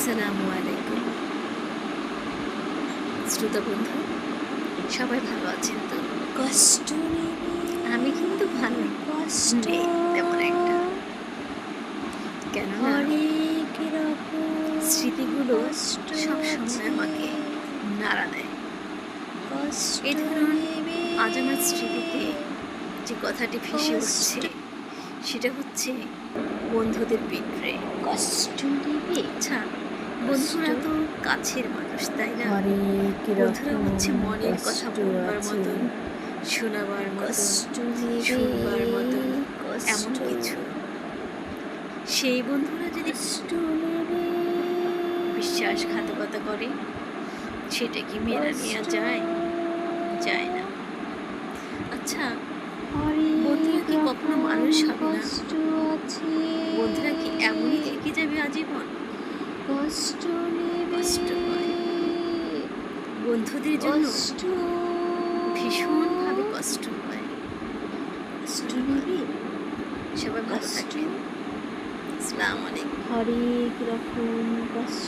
আসসালামু আলাইকুম শ্রোতা বন্ধু, সবাই ভালো আছেন তো? কষ্ট আমি কিন্তু ভালো নেই তেমন একটা, কেননা স্মৃতিগুলো সবসময় আমাকে নাড়া দেয়। এই ধরুন, আজ আমার স্মৃতিতে যে কথাটি ভেসে উঠছে সেটা হচ্ছে বন্ধুদের পিঁপড়ে। আচ্ছা, বন্ধুরা তো কাছের মানুষ, তাই না? বন্ধুরা হচ্ছে মনের কথা বলবার মতন, শোনাবার মতন, শুনবার মতন এমন কিছু। সেই বন্ধুরা যদি বিশ্বাসঘাতকতা করে, সেটা কি মেনে নেওয়া যায়? যায় না। আচ্ছা, বন্ধুরা কি কখনো মানুষ হবে না? বন্ধুরা কি এমনই থেকে যাবে আজীবন? কষ্ট হয়। বন্ধুদের জন্য ভীষণভাবে কষ্ট হয়। সবাই ভালো থাকবেন। আসসালামু আলাইকুম। হরেক রকম কষ্ট।